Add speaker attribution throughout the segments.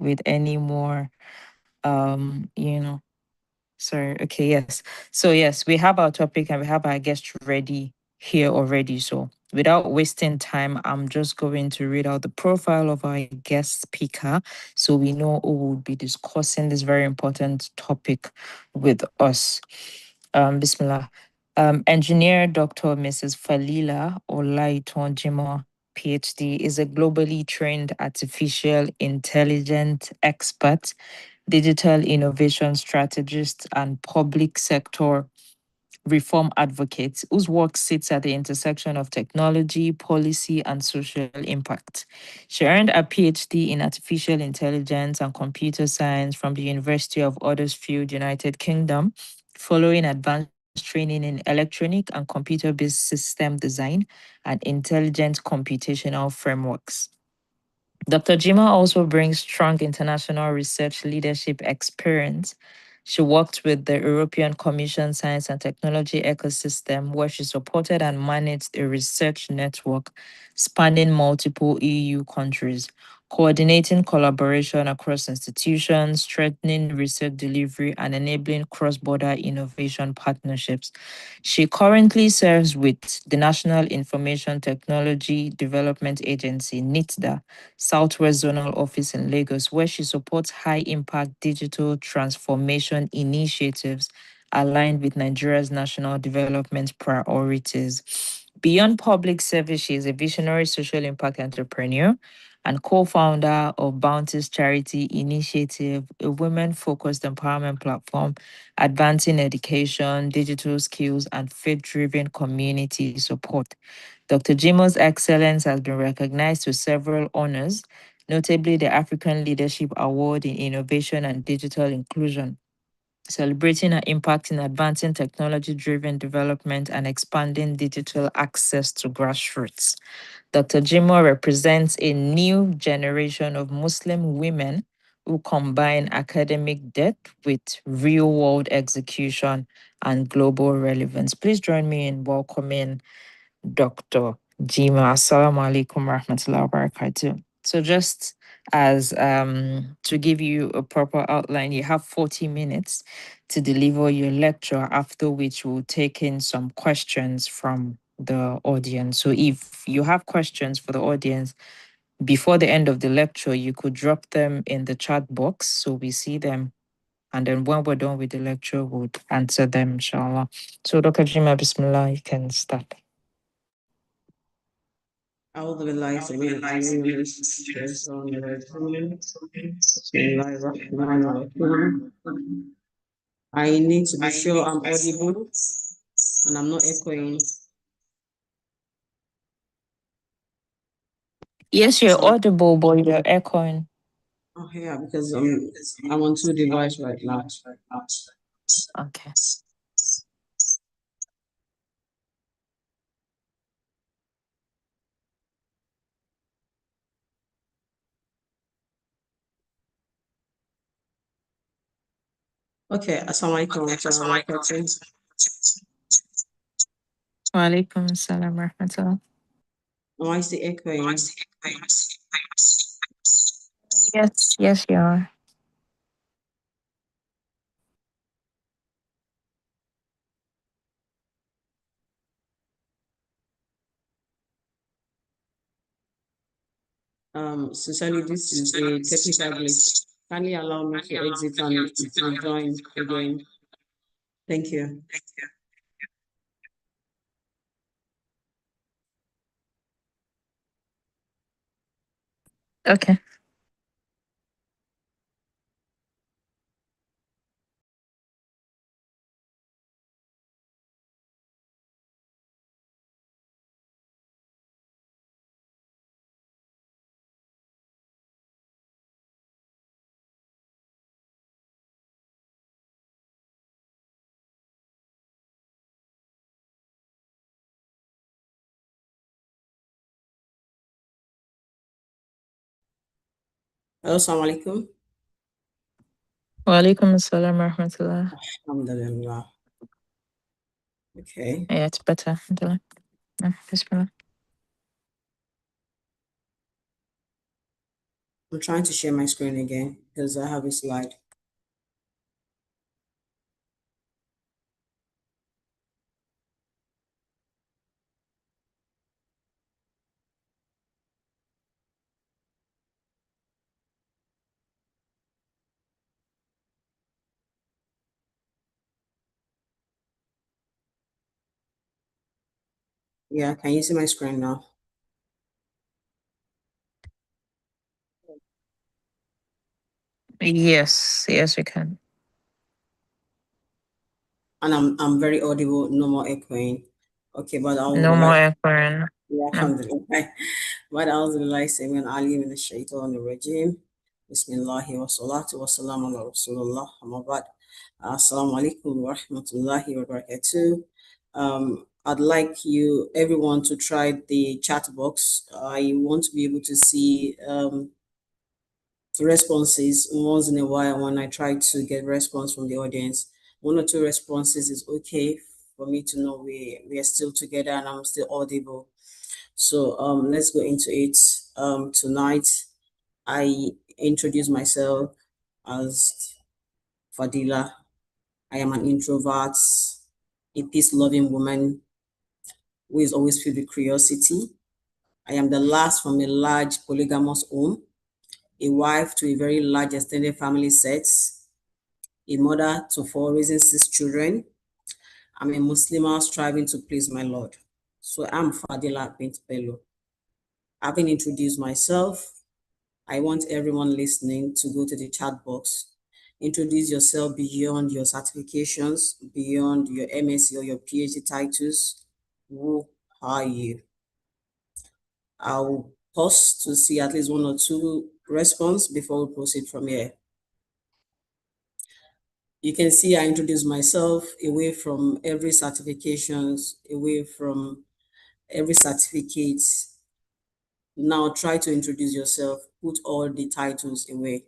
Speaker 1: with any more you know, sorry. Okay, yes. So yes, we have our topic and we have our guest ready here already. So without wasting time, I'm just going to read out the profile of our guest speaker so we know who will be discussing this very important topic with us. Bismillah. Engineer Dr. Mrs. Falila Jimoh, PhD, is a globally trained artificial intelligence expert, digital innovation strategist, and public sector reform advocate whose work sits at the intersection of technology, policy, and social impact. She earned a PhD in artificial intelligence and computer science from the University of Huddersfield, United Kingdom, following advanced training in electronic and computer based system design and intelligent computational frameworks. Dr. Jima also brings strong international research leadership experience. She worked with the European Commission Science and Technology ecosystem, where she supported and managed a research network spanning multiple EU countries, coordinating collaboration across institutions, strengthening research delivery, and enabling cross border innovation partnerships. She currently serves with the National Information Technology Development Agency, NITDA, Southwest Zonal Office in Lagos, where she supports high impact digital transformation initiatives aligned with Nigeria's national development priorities. Beyond public service, she is a visionary social impact entrepreneur and co founder of Bounty's Charity Initiative, a women focused empowerment platform advancing education, digital skills, and faith driven community support. Dr. Jimo's excellence has been recognized with several honors, notably the African Leadership Award in Innovation and Digital Inclusion, celebrating her impact in advancing technology driven development and expanding digital access to grassroots. Dr. Jimo represents a new generation of Muslim women who combine academic depth with real world execution and global relevance. Please join me in welcoming Dr. Jima. Assalamu alaikum rahmatullahi wa barakatuh. So just as to give you a proper outline, you have 40 minutes to deliver your lecture, after which we'll take in some questions from the audience. So if you have questions for the audience before the end of the lecture, you could drop them in the chat box so we see them. And then when we're done with the lecture, we'll answer them, inshallah. So Dr. Jima, Bismillah, you can start.
Speaker 2: أعوذ بالله السميع العليم من الشيطان الرجيم بسم الله الرحمن الرحيم. I need to be sure I'm audible and I'm not echoing.
Speaker 1: Yes, you're audible, but you're echoing.
Speaker 2: Oh yeah, because I'm on two devices right now.
Speaker 1: Okay.
Speaker 2: Okay, assalamu alaikum.
Speaker 1: Wa alaikum assalam wa rahmatullah.
Speaker 2: Am I still echoing?
Speaker 1: Yes, you are.
Speaker 2: Sincerely, this is a technical glitch. Kindly allow me to exit and to join again. Thank you.
Speaker 1: Okay.
Speaker 2: Hello, assalamu alaikum.
Speaker 1: Wa alaikum assalam wa rahmatullah.
Speaker 2: Alhamdulillah. Okay.
Speaker 1: Yeah, it's better. Alhamdulillah. Bismillah.
Speaker 2: I'm trying to share my screen again because I have a slide. Yeah, can you see my screen now?
Speaker 1: Yes, yes, we can.
Speaker 2: And I'm very audible, no more echoing. Okay, but I would
Speaker 1: No more
Speaker 2: like,
Speaker 1: echoing.
Speaker 2: yeah,
Speaker 1: No.
Speaker 2: alhamdulillah. But I was like saying, Ali min ash-shaytan ar-rajim. Bismillahi wa salatu wa salam ala Rasulullah. Amma ba'd. Assalamu alaikum wa rahmatullahi wa barakatuh. I'd like you, everyone, to try the chat box. I want to be able to see responses once in a while when I try to get response from the audience. One or two responses is okay for me to know we are still together and I'm still audible. So let's go into it. Tonight, I introduce myself as Fadila. I am an introvert, a peace-loving woman who is always filled with curiosity. I am the last from a large polygamous home, a wife to a very large extended family set, a mother to four, raising six children. I'm a Muslim striving to please my Lord. So I'm Fadila bint Bello. Having introduced myself, I want everyone listening to go to the chat box. Introduce yourself beyond your certifications, beyond your MSc or your PhD titles. Who are you? I'll pause to see at least one or two response before we proceed from here. You can see I introduce myself away from every certifications, away from every certificate. Now try to introduce yourself, put all the titles away.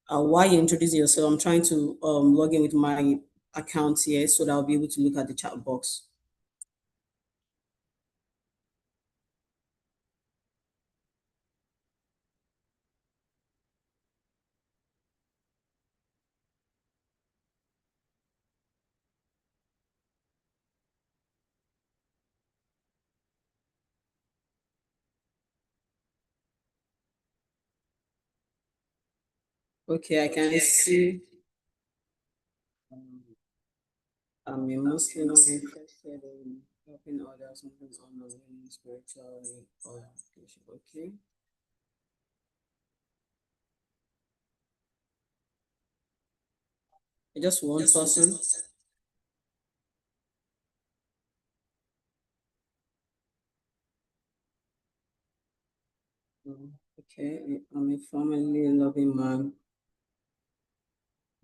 Speaker 2: While you're introducing yourself, I'm trying to log in with my account here so that I'll be able to look at the chat box. Okay, I can see um, I'm a Muslim interested in helping others moving on and learning spiritually or education. Okay. Just one person. Okay, I'm a family loving man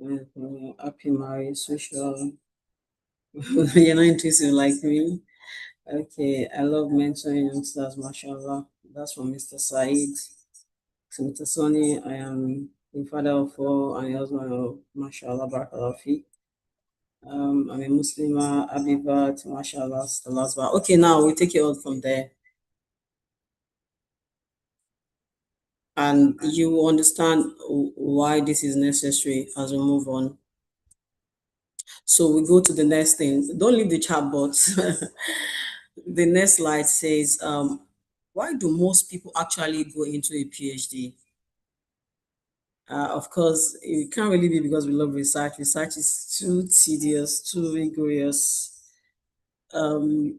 Speaker 2: with happy marriage, social. You're not interested like me. Okay, I love mentoring youngsters, mashallah. That's from Mr. Said. So Mr. Sonny, I am a father of four and a husband of mashallah, barakallah fi. I'm a Muslim, Abibat, mashallah, Stalazba. Okay, now we take it on from there. And you will understand why this is necessary as we move on. So we go to the next thing. Don't leave the chat box. The next slide says, why do most people actually go into a PhD? Of course, it can't really be because we love research. Research is too tedious, too rigorous. Um,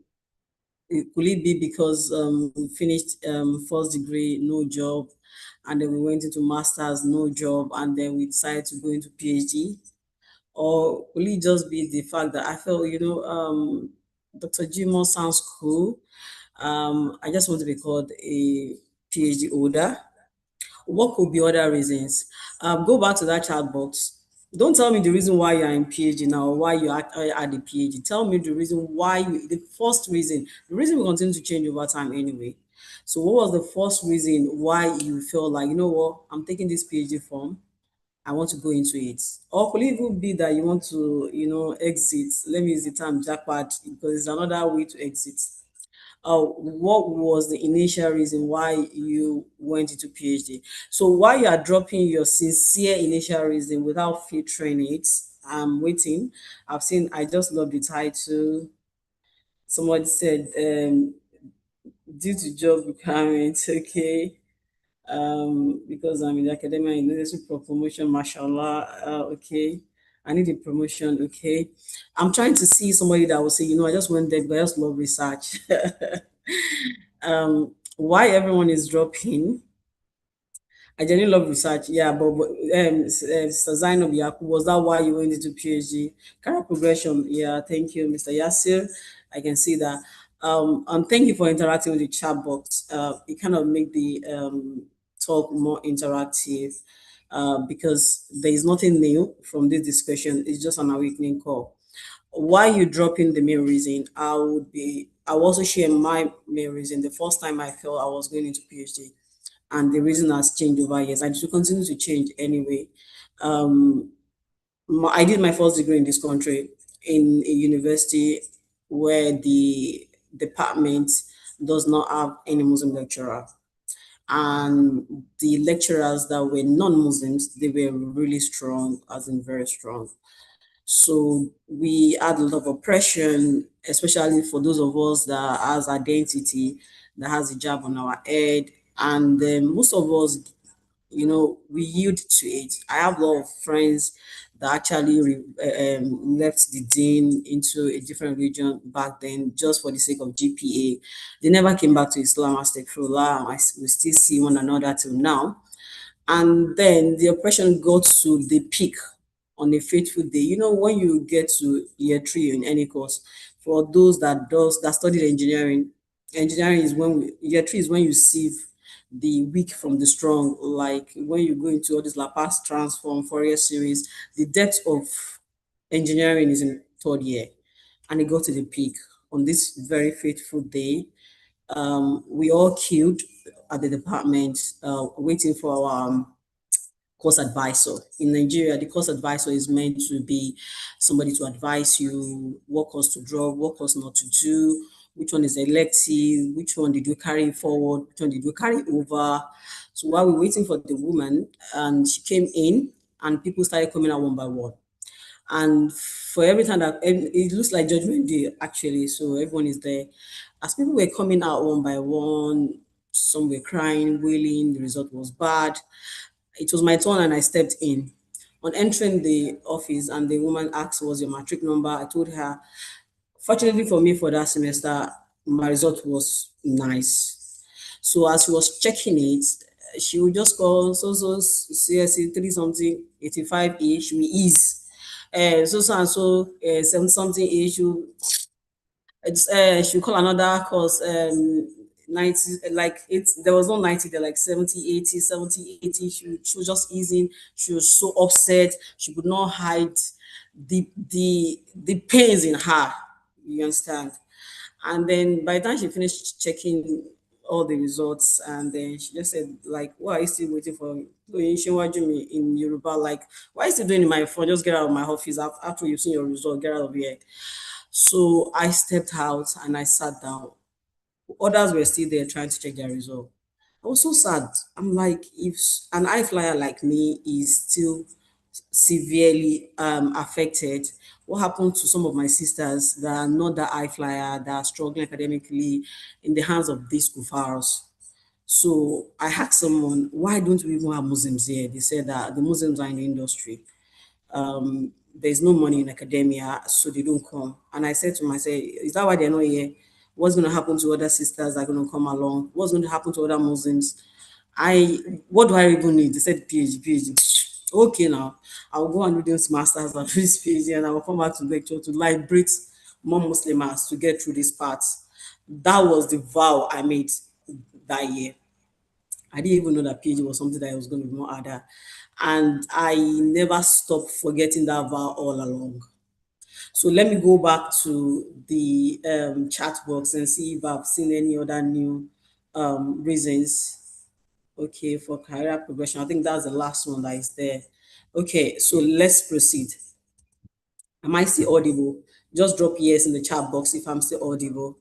Speaker 2: could it be because we finished first degree, no job, and then we went into masters, no job, and then we decided to go into PhD? Or will it just be the fact that I felt, Dr. Jimoh sounds cool. I just want to be called a PhD holder. What could be other reasons? Go back to that chat box. Don't tell me the reason why you're in PhD now or why you're at the PhD. Tell me the reason why the first reason. The reason will continue to change over time anyway. So what was the first reason why you felt like, you know what, I'm taking this PhD form, I want to go into it? Or could it even be that you want to, exit? Let me use the term jackpot because it's another way to exit. what was the initial reason why you went into PhD? So while you are dropping your sincere initial reason without filtering it, I'm waiting. I've seen, I just love the title. Somebody said, due to job requirements, okay, because I'm in the academia, I necessary for promotion, mashallah, okay. I need a promotion, okay. I'm trying to see somebody that will say, I just went there because I just love research. Why everyone is dropping. I genuinely love research. Yeah, Mr. Zainab Yaku, was that why you went into PhD? Career progression. Yeah, thank you, Mr. Yasir. I can see that. And thank you for interacting with the chat box. It kind of make the talk more interactive because there is nothing new from this discussion. It's just an awakening call. Why you dropping the main reason? I will also share my main reason. The first time I felt I was going into PhD, and the reason has changed over years, and it will continue to change anyway. I did my first degree in this country in a university where the department does not have any Muslim lecturer, and the lecturers that were non-Muslims, they were really strong, as in very strong. So we had a lot of oppression, especially for those of us that has identity, that has a job on our head. And most of us, we yield to it. I have a lot of friends that actually left the dean into a different region back then just for the sake of GPA. They never came back to Islam, astaghfirullah. We still see one another till now. And then the oppression got to the peak on a fateful day. When you get to year three in any course, for those that studied engineering, engineering is year three is when you sieve the weak from the strong. Like when you go into all this Laplace transform, Fourier series, the depth of engineering is in third year, and it got to the peak on this very fateful day. We all queued at the department, waiting for our course advisor. In Nigeria, the course advisor is meant to be somebody to advise you what course to drop, what course not to do, which one is elective, which one did you carry forward, which one did you carry over. So while we're waiting for the woman, and she came in, and people started coming out one by one. And for every time that it looks like Judgment Day, actually, so everyone is there. As people were coming out one by one, some were crying, wailing, the result was bad. It was my turn and I stepped in. On entering the office, and the woman asked, "What's your matric number?" I told her, fortunately for me, for that semester, my result was nice. So as she was checking it, she would just call so CSE 3 something 85 ish, we ease. So and so 7 something ish, she call another course 90, like it's there was no 90 there, like 70 80 70 80. She was just easing. She was so upset. She could not hide the pains in her, you understand. And then by the time she finished checking all the results, and then she just said, like, why are you still waiting for me? In Yoruba, like, why are you still doing it in my phone? Just get out of my office after you've seen your result, get out of here. So I stepped out and I sat down. Others were still there trying to check their result. I was so sad. I'm like, if an high flyer like me is still severely affected, what happened to some of my sisters that are not that high flyer, that are struggling academically in the hands of these kuffars? So I asked someone, why don't we even have Muslims here? They said that the Muslims are in the industry. There's no money in academia, so they don't come. And I said to myself, is that why they're not here? What's going to happen to other sisters that are going to come along? What's going to happen to other Muslims? What do I even need? They said PhD. Okay, now I'll go and do this masters and do this PhD, and I will come back to lecture to liberate more Muslims to get through this part. That was the vow I made that year. I didn't even know that PhD was something that I was going to be more harder. And I never stopped forgetting that vow all along. So let me go back to the chat box and see if I've seen any other new reasons. Okay, for career progression. I think that's the last one that is there. Okay, so let's proceed. Am I still audible? Just drop yes in the chat box if I'm still audible.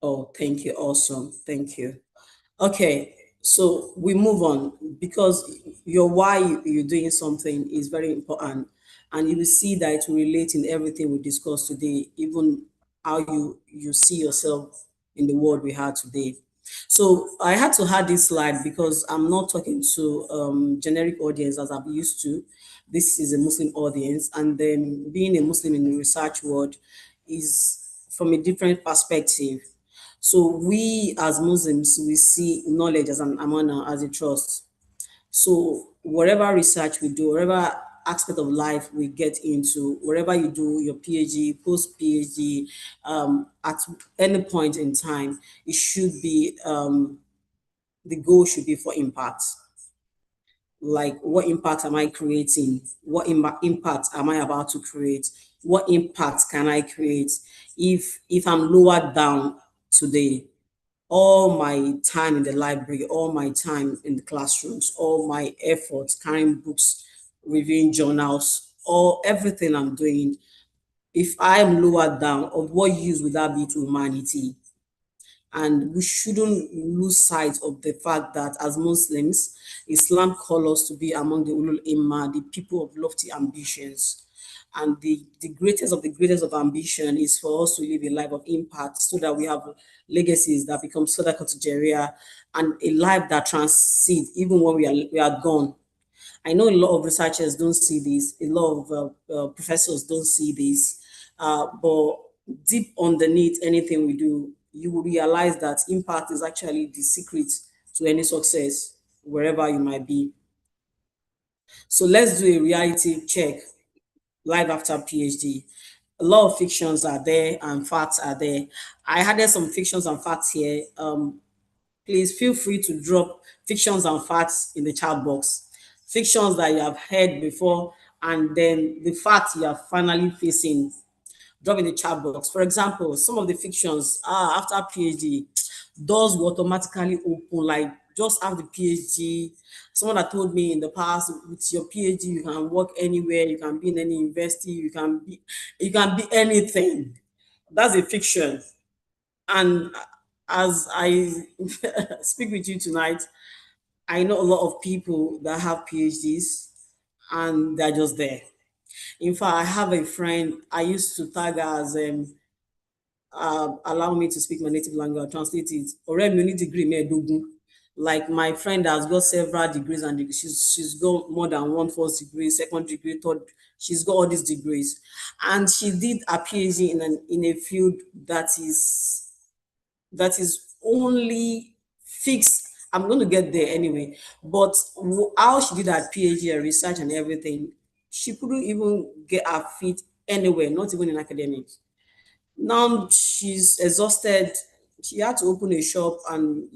Speaker 2: Oh, thank you. Awesome. Thank you. Okay, so we move on because your why you're doing something is very important, and you will see that it will relate in everything we discussed today, even how you see yourself in the world we had today. So I had to add this slide because I'm not talking to generic audience as I'm used to. This is a Muslim audience, and then being a Muslim in the research world is from a different perspective. So we as Muslims, we see knowledge as an amana, as a trust. So whatever research we do, whatever aspect of life we get into, wherever you do your PhD, post PhD, at any point in time, it should be the goal should be for impact. Like, what impact am I creating? What impact am I about to create? What impact can I create if I'm lowered down today? All my time in the library, all my time in the classrooms, all my efforts carrying books, reviewing journals, all everything I'm doing, if I'm lowered down, of what use would that be to humanity? And we shouldn't lose sight of the fact that as Muslims, Islam calls us to be among the ulul imma, the people of lofty ambitions. And the greatest of the greatest of ambition is for us to live a life of impact so that we have legacies that become sadaqah to Jaria and a life that transcends even when we are gone. I know a lot of researchers don't see this, a lot of professors don't see this, but deep underneath anything we do, you will realize that impact is actually the secret to any success, wherever you might be. So let's do a reality check, live after PhD. A lot of fictions are there and facts are there. I added some fictions and facts here. Please feel free to drop fictions and facts in the chat box. Fictions that you have heard before, and then the facts you are finally facing. Drop in the chat box. For example, some of the fictions, after PhD, doors will automatically open. Like, just after the PhD, someone that told me in the past, with your PhD, you can work anywhere, you can be in any university, you can be anything. That's a fiction. And as I speak with you tonight, I know a lot of people that have PhDs and they're just there. In fact, I have a friend I used to tag her as allow me to speak my native language, I'll translate it. Ọ̀rẹ́ mi oní degree mẹ́ẹ̀ẹ́dógún. Like, my friend has got several degrees and she's got more than one first degree, second degree, third. She's got all these degrees, and she did a PhD in a field that is only fixed. I'm going to get there anyway. But how she did her PhD, her research, and everything, she couldn't even get her feet anywhere, not even in academics. Now she's exhausted. She had to open a shop and,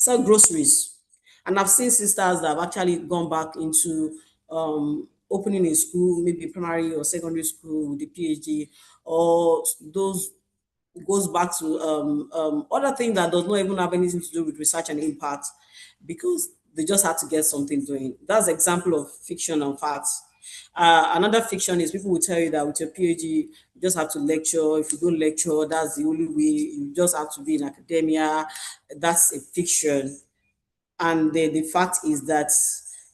Speaker 2: sell groceries. And I've seen sisters that have actually gone back into opening a school, maybe primary or secondary school with the PhD, or those goes back to other things that does not even have anything to do with research and impact, because they just had to get something doing. That's an example of fiction and facts. Another fiction is people will tell you that with your PhD, you just have to lecture. If you don't lecture, that's the only way. You just have to be in academia. That's a fiction. And the fact is that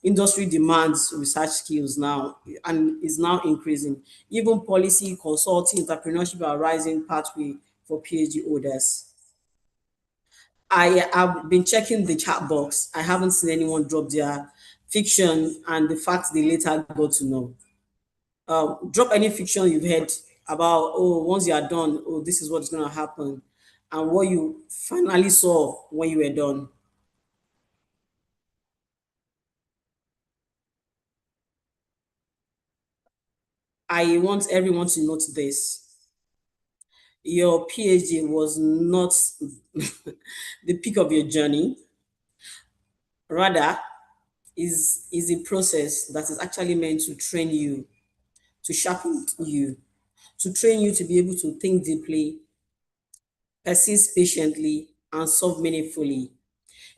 Speaker 2: industry demands research skills now and is now increasing. Even policy, consulting, entrepreneurship are rising pathway for PhD holders. I have been checking the chat box. I haven't seen anyone drop their fiction and the facts they later got to know. Drop any fiction you've heard about, oh, once you are done, oh, this is what's going to happen, and what you finally saw when you were done. I want everyone to note this. Your PhD was not the peak of your journey. Rather, is a process that is actually meant to train you, to sharpen you, to train you to be able to think deeply, persist patiently, and solve meaningfully.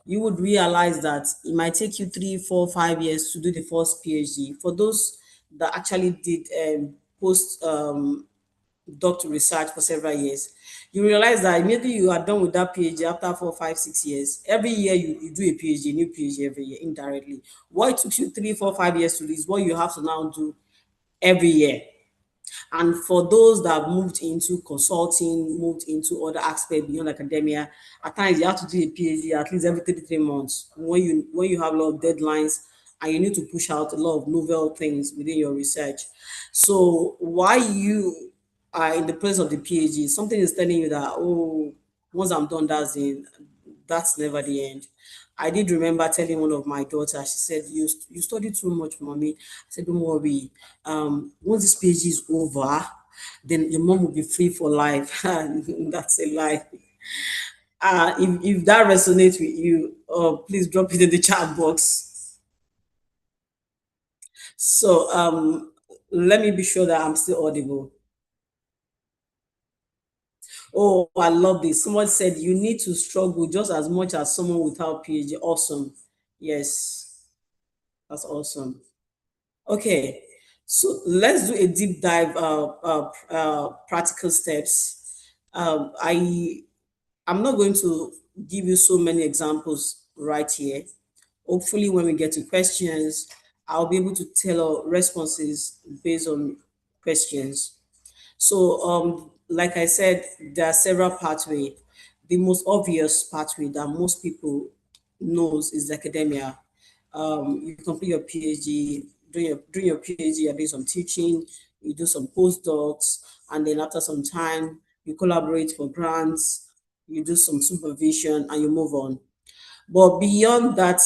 Speaker 2: You would realize that it might take you 3, 4, 5 years to do the first PhD. For those that actually did post doctor research for several years, you realize that immediately you are done with that PhD after 4, 5, 6 years. Every year you do a PhD, new PhD every year indirectly. What it took you 3, 4, 5 years to do is what you have to now do every year. And for those that have moved into consulting, moved into other aspects beyond academia, at times you have to do a PhD at least every 3 3 months when you have a lot of deadlines and you need to push out a lot of novel things within your research. So while you are in the place of the PhD, something is telling you that, oh, once I'm done, that's never the end. I did remember telling one of my daughters, she said, you study too much, mommy. I said, don't worry. Once this PhD is over, then your mom will be free for life. That's a lie. If that resonates with you, please drop it in the chat box. So let me be sure that I'm still audible. Oh, I love this. Someone said you need to struggle just as much as someone without PhD. Awesome. Yes, that's awesome. Okay, so let's do a deep dive, practical steps. I'm not going to give you so many examples right here. Hopefully, when we get to questions, I'll be able to tell responses based on questions. So, like I said, there are several pathways. The most obvious pathway that most people knows is academia. You complete your PhD, during your PhD, you're doing some teaching, you do some postdocs, and then after some time, you collaborate for grants, you do some supervision, and you move on. But beyond that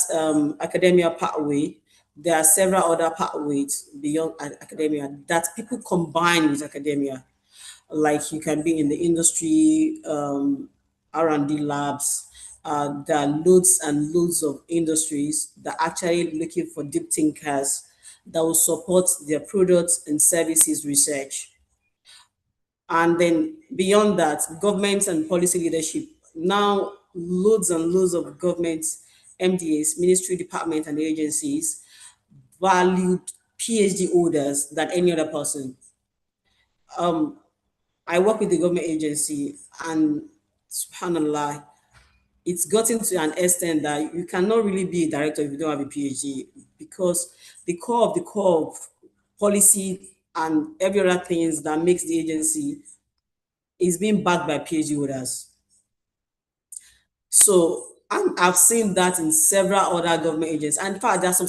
Speaker 2: academia pathway, there are several other pathways beyond academia that people combine with academia. Like you can be in the industry, R&D labs. There are loads and loads of industries that are actually looking for deep thinkers that will support their products and services research. And then beyond that, government and policy leadership. Now, loads and loads of governments, MDAs, ministry departments, and agencies valued PhD holders than any other person. I work with the government agency, and subhanallah, it's gotten to an extent that you cannot really be a director if you don't have a PhD, because the core of policy and every other things that makes the agency is being backed by PhD holders. So I've seen that in several other government agencies. And in fact, there are some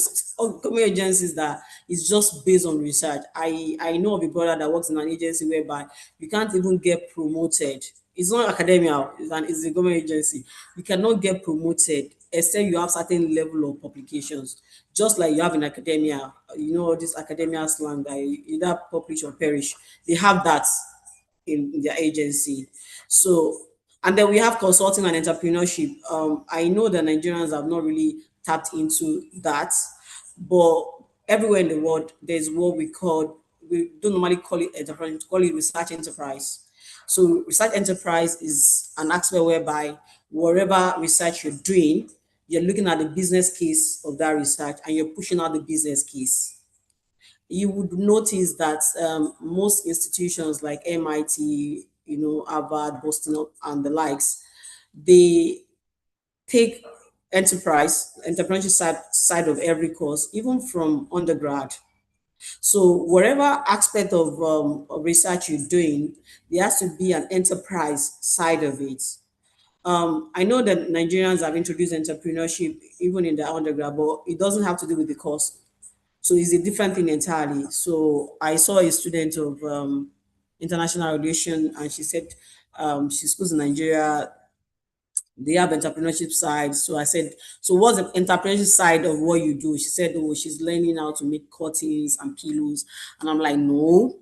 Speaker 2: government agencies that is just based on research. I know of a brother that works in an agency whereby you can't even get promoted. It's not academia, it's a government agency. You cannot get promoted except you have certain level of publications. Just like you have in academia, this academia slang that you either publish or perish. They have that in their agency. So, and then we have consulting and entrepreneurship. I know that Nigerians have not really tapped into that, but everywhere in the world, there's what we don't normally call it enterprise, we call it research enterprise. So, research enterprise is an aspect whereby whatever research you're doing, you're looking at the business case of that research and you're pushing out the business case. You would notice that most institutions like MIT, Harvard, Boston, and the likes, they take entrepreneurship side of every course, even from undergrad. So whatever aspect of research you're doing, there has to be an enterprise side of it. I know that Nigerians have introduced entrepreneurship even in their undergrad, but it doesn't have to do with the course. So it's a different thing entirely. So I saw a student of international relation, and she said she schools in Nigeria. They have entrepreneurship side. So I said, so what's the entrepreneurship side of what you do? She said, oh, she's learning how to make curtains and pillows. And I'm like, no,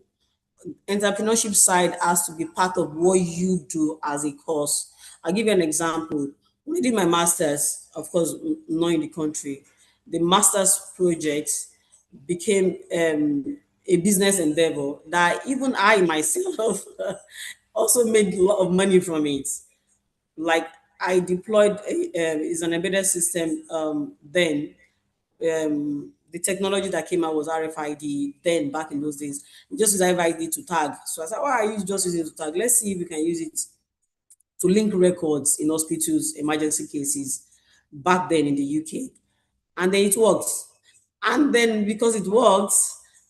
Speaker 2: entrepreneurship side has to be part of what you do as a course. I'll give you an example. When I did my master's, of course, not in the country, the master's project became a business endeavor that even I myself also made a lot of money from it. Like I deployed is an embedded system then the technology that came out was RFID then back in those days. We just use RFID to tag. So I said, why are you just using it to tag? Let's see if we can use it to link records in hospitals, emergency cases back then in the UK. And then it worked. And then because it worked,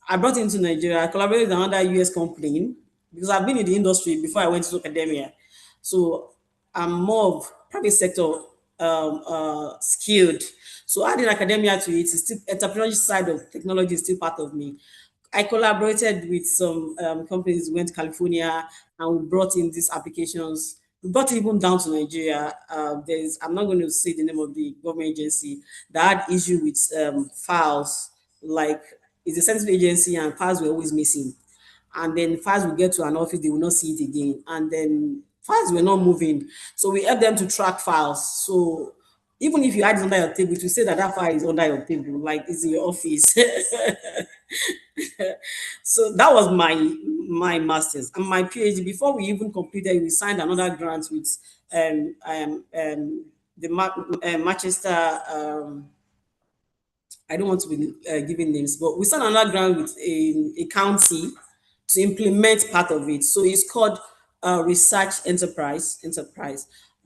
Speaker 2: I brought it into Nigeria. I collaborated with another US company because I've been in the industry before I went to academia. So I'm more of private sector skilled. So adding academia to it is still entrepreneurship side of technology is still part of me. I collaborated with some companies, went to California, and we brought in these applications. We brought it even down to Nigeria. There's, I'm not going to say the name of the government agency that had issue with files, like it's a sensitive agency and files were always missing. And then files will get to an office, they will not see it again. And then files were not moving. So we help them to track files. So even if you had it under your table, it will say that that file is under your table, like it's in your office. So that was my master's and my PhD. Before we even completed, we signed another grant with the Manchester. I don't want to be giving names, but we signed another grant with a county to implement part of it. So it's called research enterprise.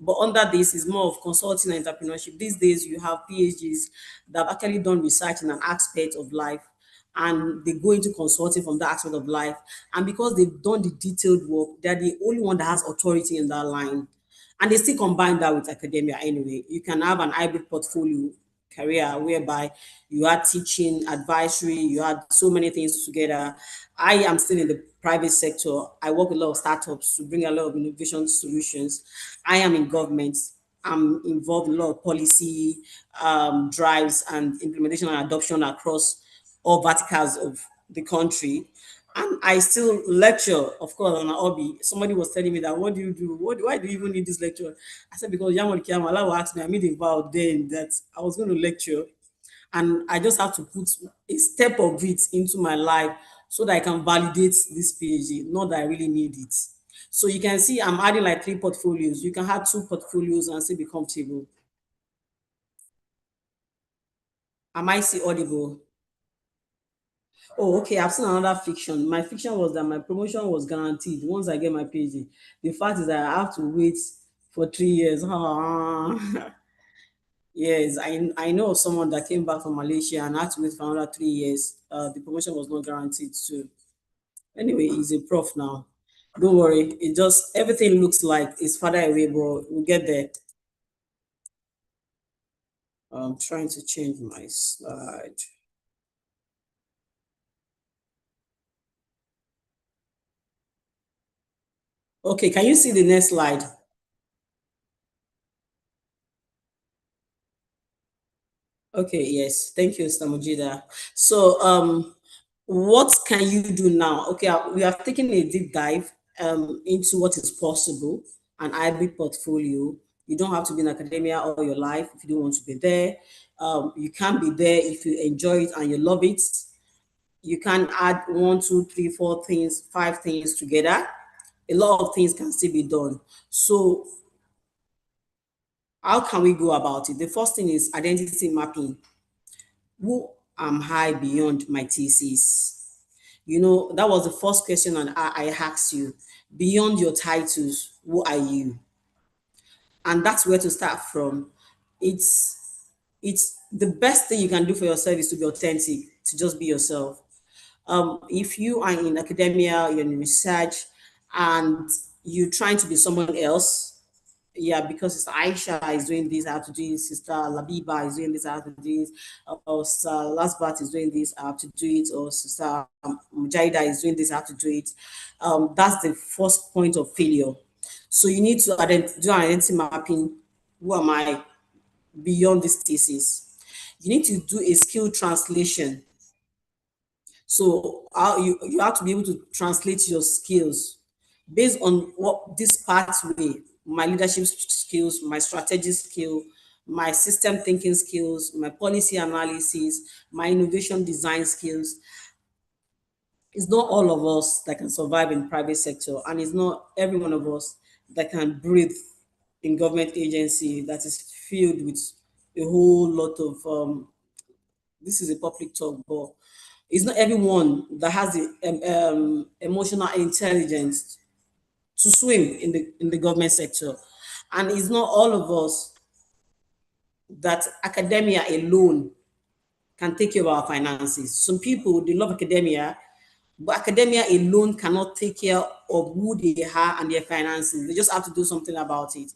Speaker 2: But under this is more of consulting and entrepreneurship. These days you have PhDs that have actually done research in an aspect of life and they go into consulting from that aspect of life. And because they've done the detailed work, they're the only one that has authority in that line. And they still combine that with academia anyway. You can have an hybrid portfolio career whereby you are teaching, advisory, you had so many things together. I am still in the private sector. I work with a lot of startups to bring a lot of innovation solutions. I am in government. I'm involved in a lot of policy drives and implementation and adoption across all verticals of the country. And I still lecture, of course, on a hobby. Somebody was telling me that, what do you do? Why do you even need this lecture? I said, because Yamal Kiamala asked me, I made a vow then that I was going to lecture. And I just have to put a step of it into my life so that I can validate this PhD, not that I really need it. So you can see I'm adding like 3 portfolios. You can have 2 portfolios and still be comfortable. Am I still audible? Oh, okay. I've seen another fiction. My fiction was that my promotion was guaranteed once I get my PhD. The fact is that I have to wait for 3 years. Ah. Yes, I know of someone that came back from Malaysia and had to wait for another 3 years. The promotion was not guaranteed too. Anyway, he's a prof now. Don't worry. It just everything looks like it's farther away, but we'll get there. I'm trying to change my slide. Okay, can you see the next slide? Okay, yes. Thank you, Stamujida. So, what can you do now? Okay, we have taken a deep dive into what is possible, an hybrid portfolio. You don't have to be in academia all your life if you don't want to be there. You can be there if you enjoy it and you love it. You can add one, two, three, four things, 5 things together. A lot of things can still be done. So, how can we go about it? The first thing is identity mapping. Who am I beyond my thesis? You know, that was the first question and I asked you. Beyond your titles, who are you? And that's where to start from. It's it's the best thing you can do for yourself is to be authentic, to just be yourself. If you are in academia, you're in research, and you're trying to be someone else, yeah, because Sister Aisha is doing this, I have to do it. Sister Labiba is doing this, I have to do it. Or Sister Lasbat is doing this, I have to do it. Or Sister Mujahida is doing this, I have to do it. That's the first point of failure. So you need to do an identity mapping. Who am I beyond this thesis? You need to do a skill translation. So how you have to be able to translate your skills based on what this pathway, my leadership skills, my strategy skill, my system thinking skills, my policy analysis, my innovation design skills. It's not all of us that can survive in private sector, and it's not every one of us that can breathe in government agency that is filled with a whole lot of this is a public talk, but it's not everyone that has the emotional intelligence to swim in the government sector, and it's not all of us that academia alone can take care of our finances. Some people they love academia, but academia alone cannot take care of who they are and their finances. They just have to do something about it.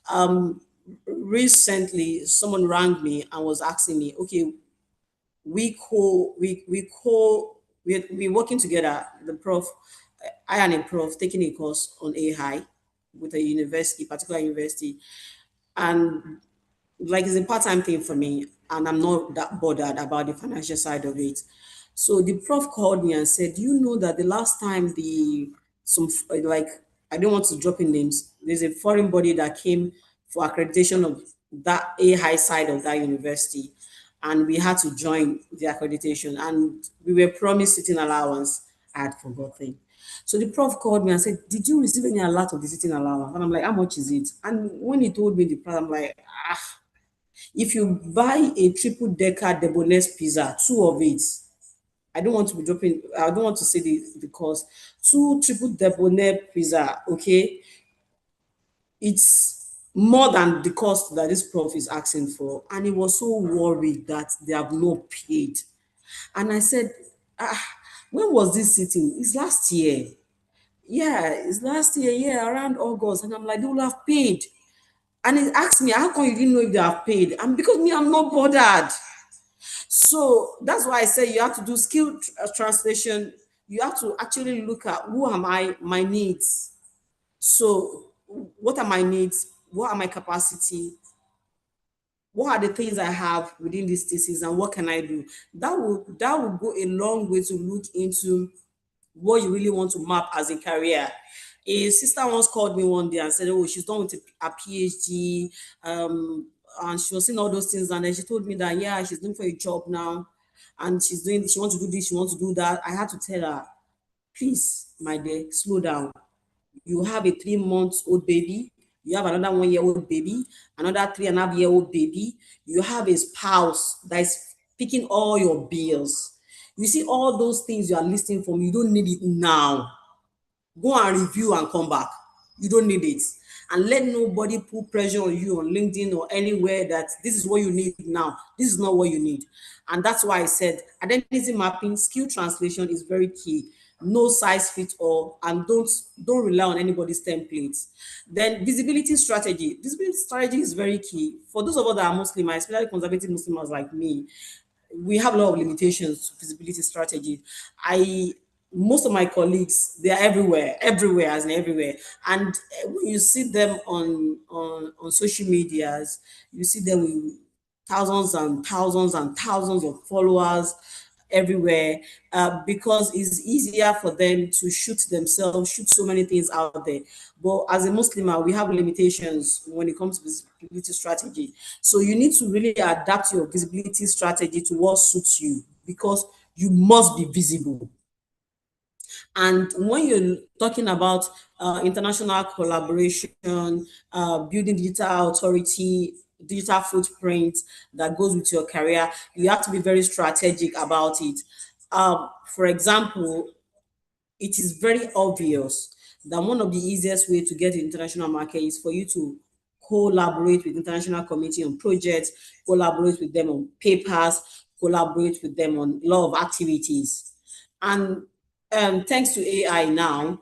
Speaker 2: Um, Recently, someone rang me and was asking me, okay, we're working together. The prof, I and a prof taking a course on AI with a university, particular university, and like it's a part-time thing for me, and I'm not that bothered about the financial side of it. So the prof called me and said, "Do you know that the last time the some like I don't want to drop in names. There's a foreign body that came for accreditation of that AI side of that university, and we had to join the accreditation, and we were promised sitting allowance. I had forgotten." So the prof called me and said, "Did you receive any alert of the sitting allowance?" And I'm like, "How much is it?" And when he told me the price, I'm like, if you buy a triple decker debonnaise pizza, two of it, I don't want to be dropping, I don't want to say the cost. Two triple debonnaise pizza, okay, it's more than the cost that this prof is asking for. And he was so worried that they have not paid. And I said, when was this sitting? It's last year. Yeah, it's last year, yeah, around August. And I'm like, they will have paid. And he asked me, how come you didn't know if they have paid? And because me, I'm not bothered. So that's why I say you have to do translation. You have to actually look at who am I, my needs. So what are my needs? What are my capacity? What are the things I have within this thesis and what can I do? That will go a long way to look into what you really want to map as a career. A sister once called me one day and said, "Oh, she's done with a PhD, and she was seeing all those things." And then she told me that yeah, she's looking for a job now, and she wants to do this, she wants to do that. I had to tell her, please, my dear, slow down. You have a 3 month old baby, you have another 1 year old baby, another 3.5 year old baby, you have a spouse that is picking all your bills. You see all those things you are listing from, you don't need it now. Go and review and come back. You don't need it. And let nobody put pressure on you on LinkedIn or anywhere that this is what you need now. This is not what you need. And that's why I said identity mapping, skill translation is very key. No size fits all, and don't rely on anybody's templates. Then visibility strategy. Visibility strategy is very key. For those of us that are Muslim, especially conservative Muslims like me, we have a lot of limitations to feasibility strategy. I Most of my colleagues, they are everywhere as in everywhere. And when you see them on social medias, you see them with thousands and thousands and thousands of followers everywhere, because it's easier for them to shoot themselves, shoot so many things out there. But as a Muslim, we have limitations when it comes to visibility strategy. So you need to really adapt your visibility strategy to what suits you, because you must be visible. And when you're talking about international collaboration, building digital authority, digital footprint that goes with your career, you have to be very strategic about it. For example, it is very obvious that one of the easiest way to get to the international market is for you to collaborate with international community on projects, collaborate with them on papers, collaborate with them on a lot of activities. And thanks to AI now,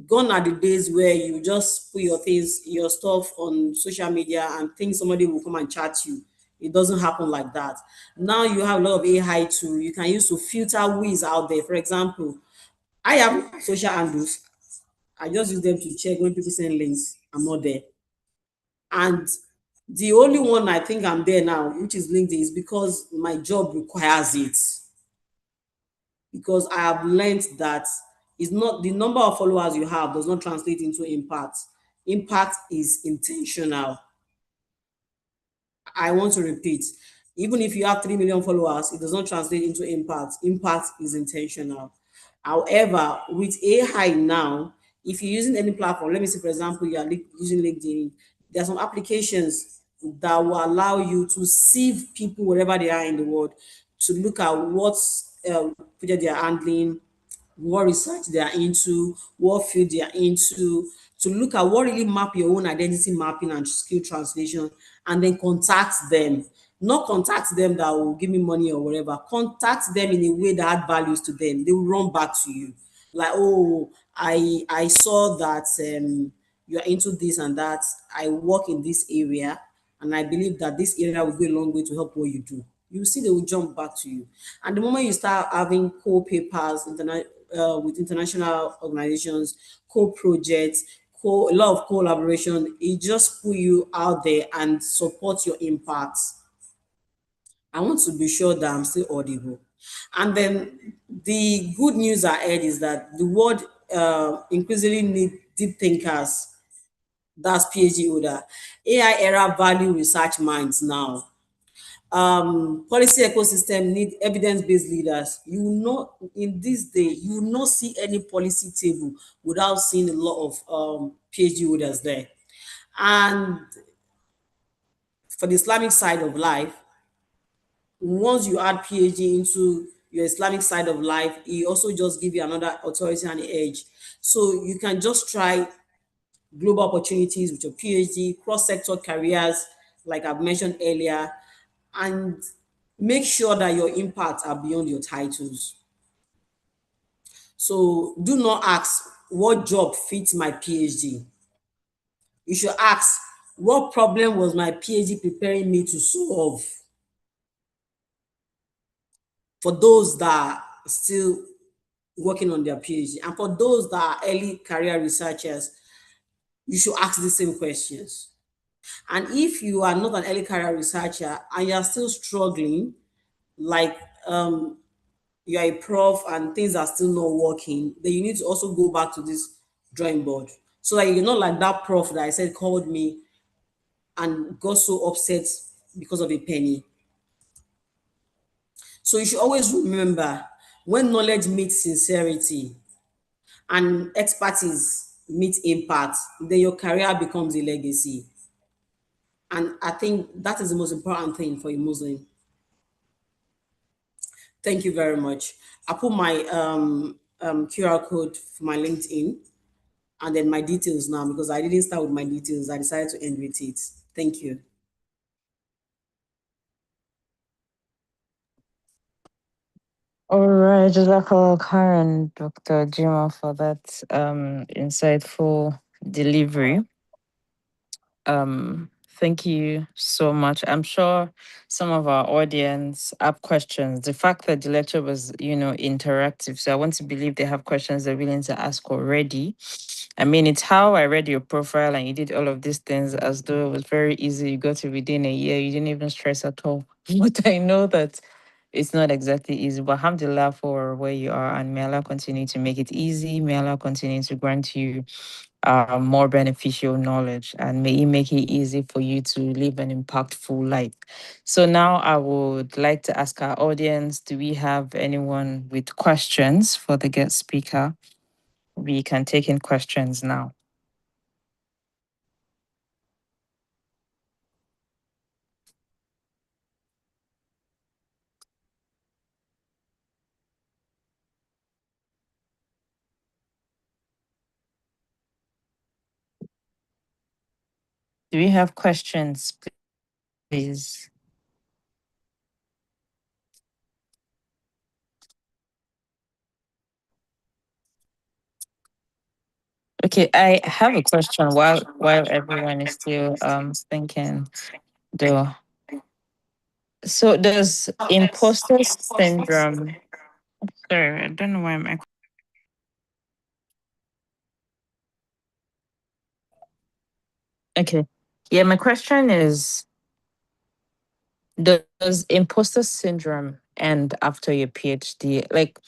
Speaker 2: gone are the days where you just put your stuff on social media and think somebody will come and chat you. It doesn't happen like that. Now you have a lot of AI too. You can use to filter who is out there. For example, I have social handles. I just use them to check when people send links. I'm not there. And the only one I think I'm there now, which is LinkedIn, is because my job requires it. Because I have learned that it's not the number of followers you have does not translate into impact. Impact is intentional. I want to repeat, even if you have 3 million followers, it does not translate into impact. Impact is intentional. However, with AI now, if you're using any platform, let me say, for example, you are using LinkedIn, there are some applications that will allow you to sieve people wherever they are in the world. to look at what project they are handling, what research they are into, what field they are into, to look at what really map your own identity mapping and skill translation, and then contact them. Not contact them that will give me money or whatever. Contact them in a way that add values to them. They will run back to you. Like, oh, I saw that you're into this and that. I work in this area, and I believe that this area will go a long way to help what you do. You see, they will jump back to you. And the moment you start having co-papers with international organizations, co-projects, a lot of collaboration, it just put you out there and support your impact. I want to be sure that I'm still audible. And then the good news I heard is that the world increasingly need deep thinkers. That's PhD holder. AI era value research minds now. Policy ecosystem need evidence-based leaders. You will not, in this day, you will not see any policy table without seeing a lot of PhD holders there. And for the Islamic side of life, once you add PhD into your Islamic side of life, it also just give you another authority and edge. So you can just try global opportunities with your PhD, cross-sector careers, like I've mentioned earlier, and make sure that your impacts are beyond your titles. So do not ask what job fits my PhD. You should ask what problem was my PhD preparing me to solve. For those that are still working on their PhD, and for those that are early career researchers, you should ask the same questions. And if you are not an early career researcher and you are still struggling, like you're a prof and things are still not working, then you need to also go back to this drawing board. So that you're not like that prof that I said called me and got so upset because of a penny. So you should always remember, when knowledge meets sincerity and expertise meets impact, then your career becomes a legacy. And I think that is the most important thing for a Muslim. Thank you very much. I put my QR code for my LinkedIn and then my details now, because I didn't start with my details. I decided to end with it. Thank you.
Speaker 1: All right, Jazakallah Karen, Dr. Jimoh, for that insightful delivery. Thank you so much. I'm sure some of our audience have questions. The fact that the lecture was, interactive, so I want to believe they have questions they're willing to ask already. I mean, it's how I read your profile and you did all of these things as though it was very easy. You got it within a year. You didn't even stress at all. But I know that it's not exactly easy. But alhamdulillah for where you are, and may Allah continue to make it easy. May Allah continue to grant you more beneficial knowledge, and may it make it easy for you to live an impactful life. So now I would like to ask our audience, do we have anyone with questions for the guest speaker? We can take in questions now. Do we have questions, please? Okay, I have a question while everyone is still thinking though. So does imposter syndrome, sorry, I don't know why I'm okay. Yeah, my question is, does imposter syndrome end after your PhD? Like,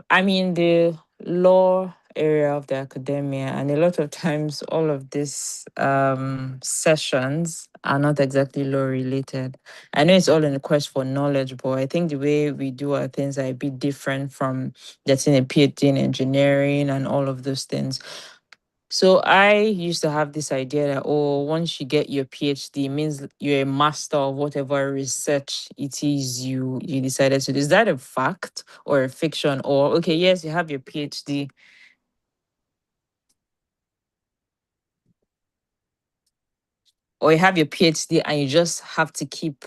Speaker 1: I mean, the law area of the academia, and a lot of times all of these sessions are not exactly law related. I know it's all in the quest for knowledge, but I think the way we do our things are a bit different from getting a PhD in engineering and all of those things. So I used to have this idea that, oh, once you get your PhD, it means you're a master of whatever research it is you decided to do. Is that a fact or a fiction? Or okay, yes, you have your PhD, or you have your PhD and you just have to keep,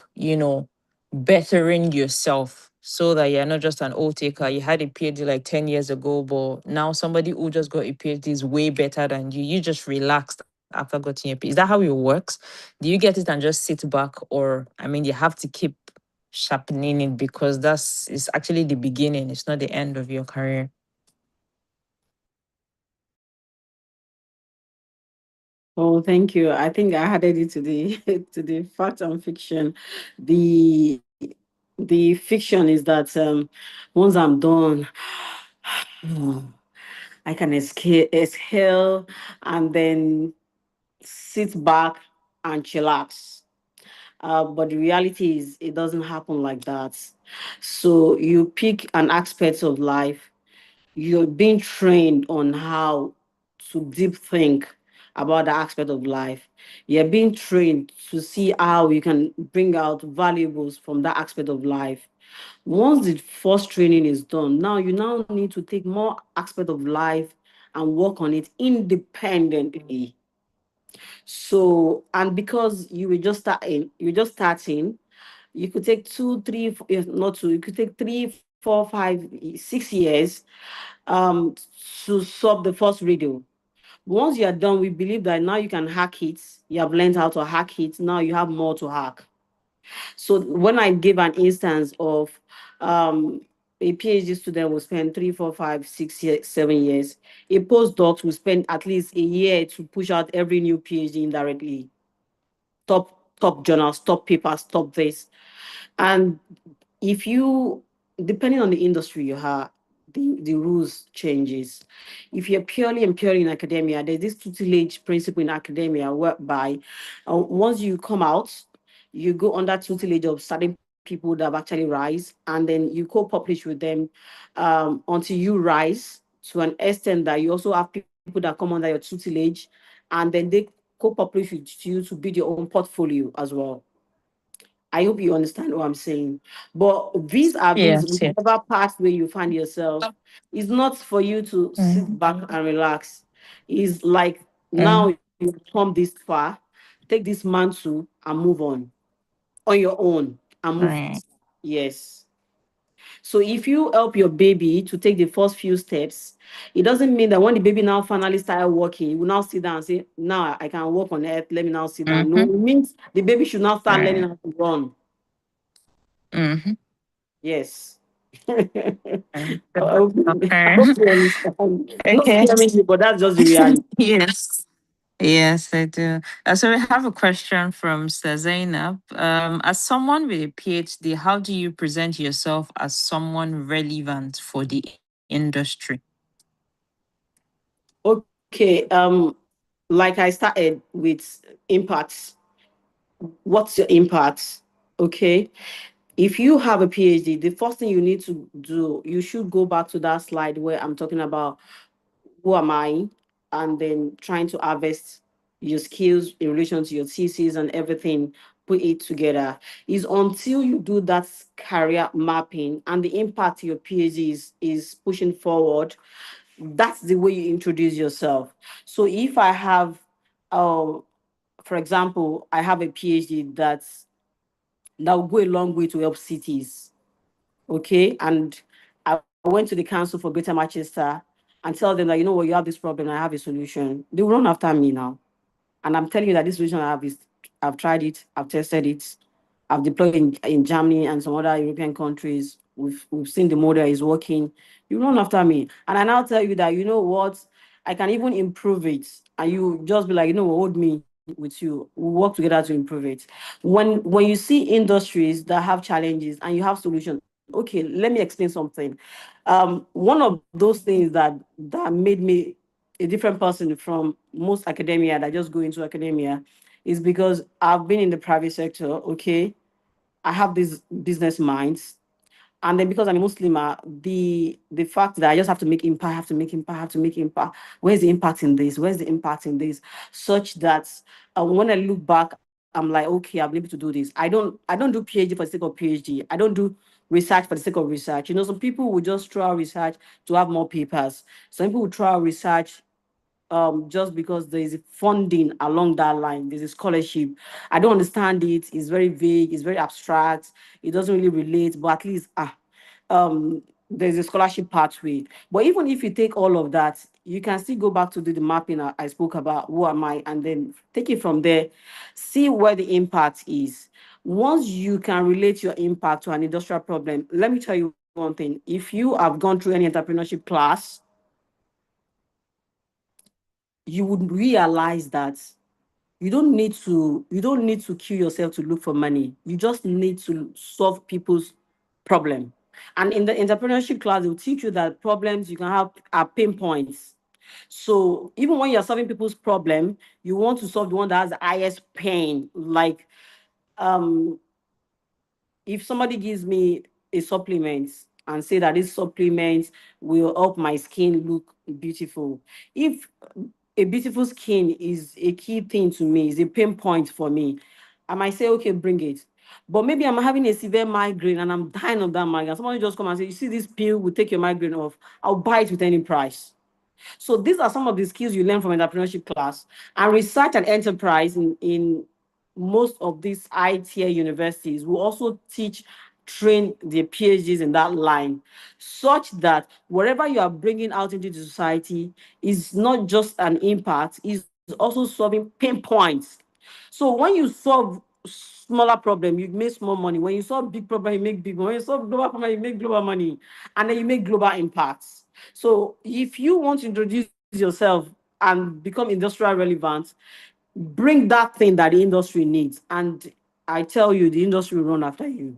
Speaker 1: bettering yourself so that you're not just an old taker. You had a PhD like 10 years ago, but now somebody who just got a PhD is way better than you. You just relaxed after getting your PhD. Is that how it works? Do you get it and just sit back? Or, I mean, you have to keep sharpening it because that's it's actually the beginning, it's not the end of your career.
Speaker 2: Oh, thank you. I think I added it to the to the fact and fiction. The the fiction is that once I'm done, I can exhale and then sit back and chillax. But the reality is, it doesn't happen like that. So you pick an aspect of life, you're being trained on how to deep think about the aspect of life. You're being trained to see how you can bring out valuables from that aspect of life. Once the first training is done, now you now need to take more aspect of life and work on it independently. So, and because you're just starting, you could take two, three, if not two, you could take 3, 4, 5, 6 years um to solve the first riddle. Once you are done, we believe that now you can hack it. You have learned how to hack it. Now you have more to hack. So when I give an instance of um, a PhD student will spend 3, 4, 5, 6 years, 7 years. A postdoc will spend at least a year to push out every new PhD indirectly. Top journals, top papers, top this. And if you, depending on the industry you are, the rules changes. If you're purely and purely in academia, there's this tutelage principle in academia whereby once you come out, you go under tutelage of certain people that have actually rise, and then you co-publish with them until you rise to an extent that you also have people that come under your tutelage, and then they co-publish with you to build your own portfolio as well. I hope you understand what I'm saying. But vis-a-vis
Speaker 1: Yes, yes.
Speaker 2: whichever pathway you find yourself, it's not for you to sit
Speaker 1: Mm,
Speaker 2: back and relax. It's like
Speaker 1: mm,
Speaker 2: now you've come this far, take this mantle and move on your own and move
Speaker 1: right.
Speaker 2: it. Yes. So if you help your baby to take the first few steps, it doesn't mean that when the baby now finally started walking, you will now sit down and say, now I can walk on earth, let me now sit down. No,
Speaker 1: Mm-hmm.
Speaker 2: it means the baby should now start learning
Speaker 1: Right.
Speaker 2: how to run.
Speaker 1: Mm-hmm.
Speaker 2: Yes.
Speaker 1: Mm.
Speaker 2: I hope I
Speaker 1: Okay.
Speaker 2: hope you understand. Not
Speaker 1: Okay.
Speaker 2: scaring you, but that's just the reality.
Speaker 1: Yes. Yes, I do. So we have a question from Sir Zainab. As someone with a PhD, how do you present yourself as someone relevant for the industry?
Speaker 2: Okay. Like I started with impacts. What's your impact? Okay. If you have a PhD, the first thing you need to do, you should go back to that slide where I'm talking about who am I, and then trying to harvest your skills in relation to your thesis and everything, put it together. Is until you do that career mapping and the impact your PhD is pushing forward, that's the way you introduce yourself. So if I have, uh, for example, I have a PhD that will go a long way to help cities. Okay. And I went to the council for Greater Manchester and tell them that, you know what, you have this problem, I have a solution. They will run after me now. And I'm telling you that this solution I have is, I've tried it, I've tested it, I've deployed in Germany and some other European countries. We've seen the model is working. You run after me. And I now tell you that, you know what, I can even improve it. And you just be like, you know, hold me with you. We'll work together to improve it. When you see industries that have challenges and you have solutions, okay, let me explain something. One of those things that made me a different person from most academia that just go into academia is because I've been in the private sector. Okay, I have these business minds. And then because I'm a Muslim, the fact that I just have to make impact, have to make impact, have to make impact. Where's the impact in this? Where's the impact in this? Such that when I look back, I'm like, okay, I've been able to do this. I don't do PhD for the sake of PhD. I don't do research for the sake of research. Some people will just throw out research to have more papers. Some people will throw out research just because there is funding along that line. There's a scholarship. I don't understand it. It's very vague. It's very abstract. It doesn't really relate. But at least there's a scholarship pathway. But even if you take all of that, you can still go back to do the mapping I spoke about. Who am I? And then take it from there. See where the impact is. Once you can relate your impact to an industrial problem, let me tell you one thing. If you have gone through any entrepreneurship class, you would realize that you don't need to kill yourself to look for money. You just need to solve people's problem. And in the entrepreneurship class, they'll teach you that problems you can have are pain points. So even when you're solving people's problem, you want to solve the one that has the highest pain. Like um if somebody gives me a supplement and say that this supplement will help my skin look beautiful, if a beautiful skin is a key thing to me, is a pain point for me, I might say, okay, bring it. But maybe I'm having a severe migraine and I'm dying of that migraine. Somebody just come and say, you see, this pill will take your migraine off. I'll buy it with any price. So these are some of the skills you learn from entrepreneurship class. And research and enterprise in most of these high tier universities will also train their PhDs in that line, such that whatever you are bringing out into the society is not just an impact, is also solving pain points. So when you solve smaller problem, you make small money. When you solve big problem, you make big money. When you solve global problem, you make global money, and then you make global impacts. So if you want to introduce yourself and become industrial relevant, bring that thing that the industry needs. And I tell you, the industry will run after you.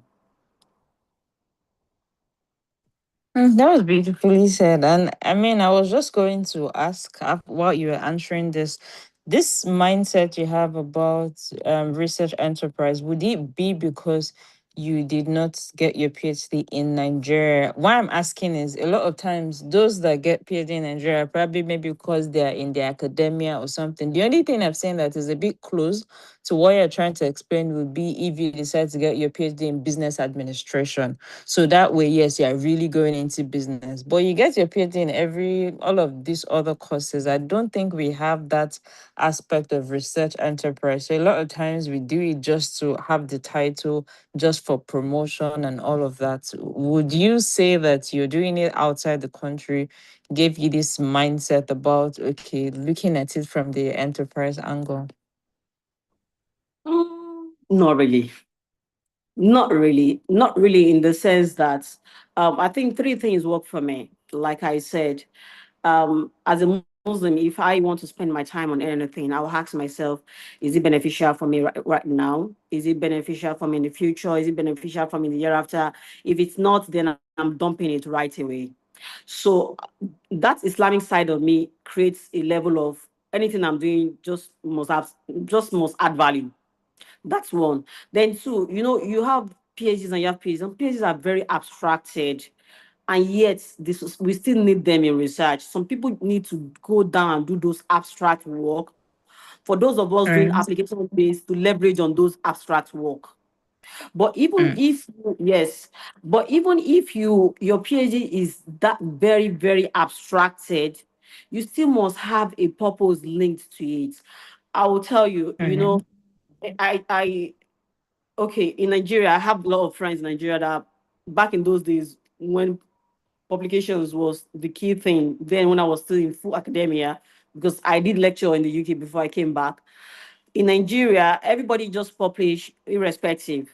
Speaker 1: That was beautifully said. And I mean, I was just going to ask while you were answering this mindset you have about research enterprise, would it be because you did not get your PhD in Nigeria? Why I'm asking is a lot of times those that get PhD in Nigeria, probably maybe because they are in the academia or something. The only thing I've seen that is a bit close to what you're trying to explain would be if you decide to get your PhD in business administration, so that way, yes, you're really going into business. But you get your PhD in all of these other courses. I don't think we have that aspect of research enterprise. So a lot of times we do it just to have the title, just for promotion and all of that. Would you say that you're doing it outside the country gave you this mindset about, okay, looking at it from the enterprise angle?
Speaker 2: Not really. Not really. Not really in the sense that I think three things work for me. Like I said, as a Muslim, if I want to spend my time on anything, I'll ask myself, is it beneficial for me right now? Is it beneficial for me in the future? Is it beneficial for me in the year after? If it's not, then I'm dumping it right away. So that Islamic side of me creates a level of anything I'm doing just must add value. That's one. Then two, you have PhDs and you have PhDs, and PhDs are very abstracted. And yet, we still need them in research. Some people need to go down and do those abstract work. For those of us doing
Speaker 1: Right.
Speaker 2: application based to leverage on those abstract work. But even
Speaker 1: Mm.
Speaker 2: if yes, but even if your PhD is that very, very abstracted, you still must have a purpose linked to it. I will tell you,
Speaker 1: Mm-hmm.
Speaker 2: I okay, in Nigeria, I have a lot of friends in Nigeria that back in those days when publications was the key thing, then when I was still in full academia, because I did lecture in the UK before I came back. In Nigeria, everybody just publish irrespective.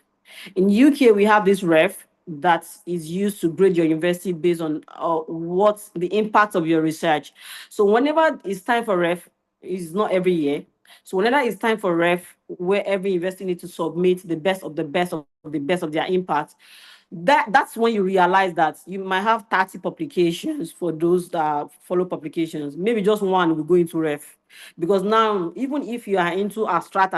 Speaker 2: In UK, we have this ref that is used to grade your university based on what's the impact of your research. So whenever it's time for ref, it's not every year. So whenever it's time for ref, where every university needs to submit the best of the best of the best of their impact, that's when you realize that you might have 30 publications for those that follow publications. Maybe just one will go into ref. Because now, even if you are into abstract,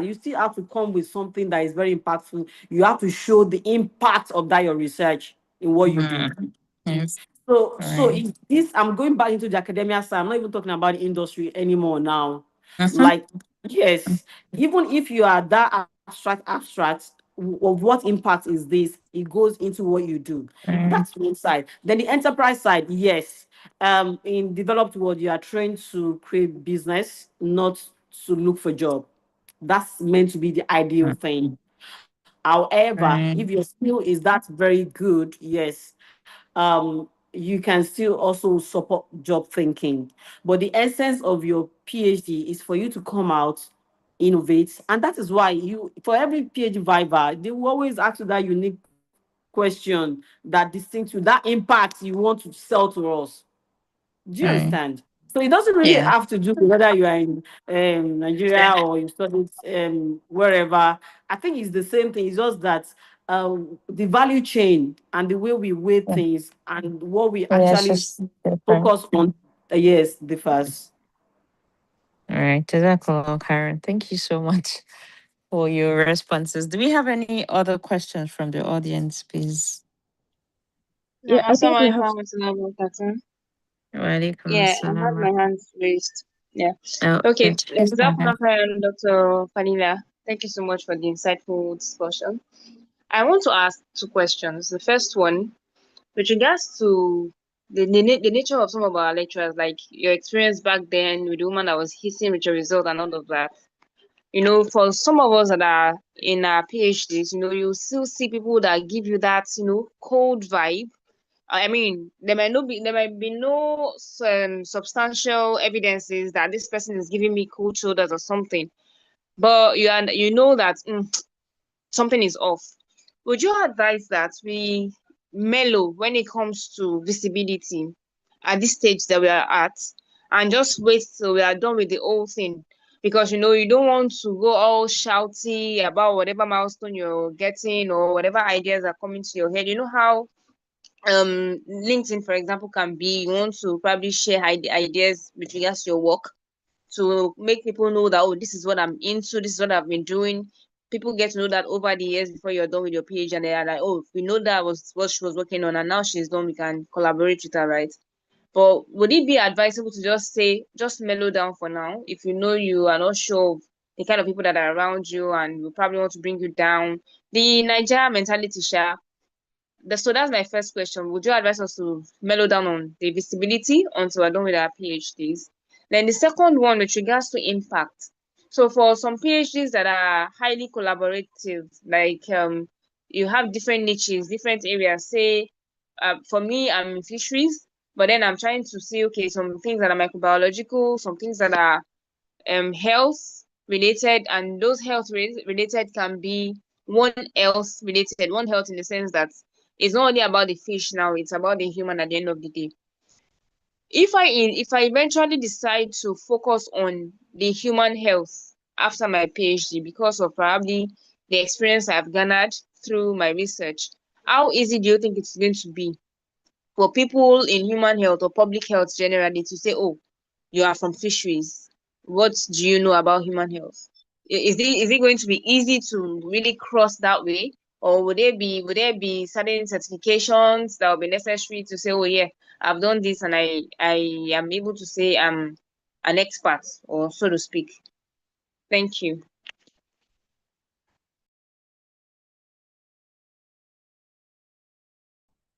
Speaker 2: you still have to come with something that is very impactful. You have to show the impact of that your research. in what you do.
Speaker 1: Mm. Yes.
Speaker 2: So
Speaker 1: Right.
Speaker 2: if this, I'm going back into the academia side. I'm not even talking about the industry anymore now.
Speaker 1: Mm-hmm.
Speaker 2: Like, yes, even if you are that abstract of what impact is this, it goes into what you do.
Speaker 1: Right.
Speaker 2: That's one side. Then the enterprise side, yes. In developed world, you are trained to create business, not to look for job. That's meant to be the ideal thing. However, if
Speaker 1: Right.
Speaker 2: your skill is that very good, yes, you can still also support job thinking. But the essence of your PhD is for you to come out, innovate, and that is why you, for every PhD viva, they will always ask you that unique question that distinct you, that impact you want to sell to us. Do you
Speaker 1: Right.
Speaker 2: understand? So it doesn't really
Speaker 1: Yeah.
Speaker 2: have to do with whether you are in Nigeria or you studied wherever. I think it's the same thing. It's just that the value chain and the way we weigh
Speaker 1: Yeah.
Speaker 2: things and what we
Speaker 1: Yeah, it's
Speaker 2: actually
Speaker 1: just different.
Speaker 2: focus on, yes, differs.
Speaker 1: All right. Jazakallah, Karen. Thank you so much for your responses. Do we have any other questions from the audience, please?
Speaker 3: Now,
Speaker 2: Yeah, I think we
Speaker 3: Assalamu
Speaker 2: have.
Speaker 3: alaikum warahmatullahi wabarakatuh.
Speaker 1: Wa alaikum
Speaker 3: Yeah, I had
Speaker 1: assalam.
Speaker 3: my hands raised. Yeah.
Speaker 1: Oh,
Speaker 3: Okay.
Speaker 1: okay. Please go ahead.
Speaker 3: Dr. Fanila. Thank you so much for the insightful discussion. I want to ask two questions. The first one, with regards to the nature of some of our lecturers, like your experience back then with the woman that was hissing with your result and all of that. For some of us that are in our PhDs, you still see people that give you that, cold vibe. I mean, there might be no substantial evidences that this person is giving me cold shoulders or something, but you know that something is off. Would you advise that we mellow when it comes to visibility at this stage that we are at, and just wait till we are done with the whole thing? Because you don't want to go all shouty about whatever milestone you're getting or whatever ideas are coming to your head. You know how LinkedIn, for example, can be, you want to probably share ideas with regards to your work to make people know that, oh, this is what I'm into, this is what I've been doing. People get to know that over the years before you're done with your page, and they are like, oh, we know that was what she was working on, and now she's done, we can collaborate with her, right? But would it be advisable to just say, just mellow down for now, if you know you are not sure of the kind of people that are around you and will probably want to bring you down? The Nigeria mentality, share. So that's my first question. Would you advise us to mellow down on the visibility until we're done with our PhDs? Then the second one with regards to impact. So for some PhDs that are highly collaborative, like you have different niches, different areas. Say, for me, I'm in fisheries, but then I'm trying to see, okay, some things that are microbiological, some things that are health related, and those related can be one health in the sense that it's not only about the fish now, it's about the human at the end of the day. If I eventually decide to focus on the human health after my PhD because of probably the experience I've garnered through my research, how easy do you think it's going to be for people in human health or public health generally to say, oh, you are from fisheries. What do you know about human health? Is it going to be easy to really cross that way? Or would there be certain certifications that will be necessary to say, oh yeah, I've done this and I am able to say I'm an expert, or so to speak. Thank you.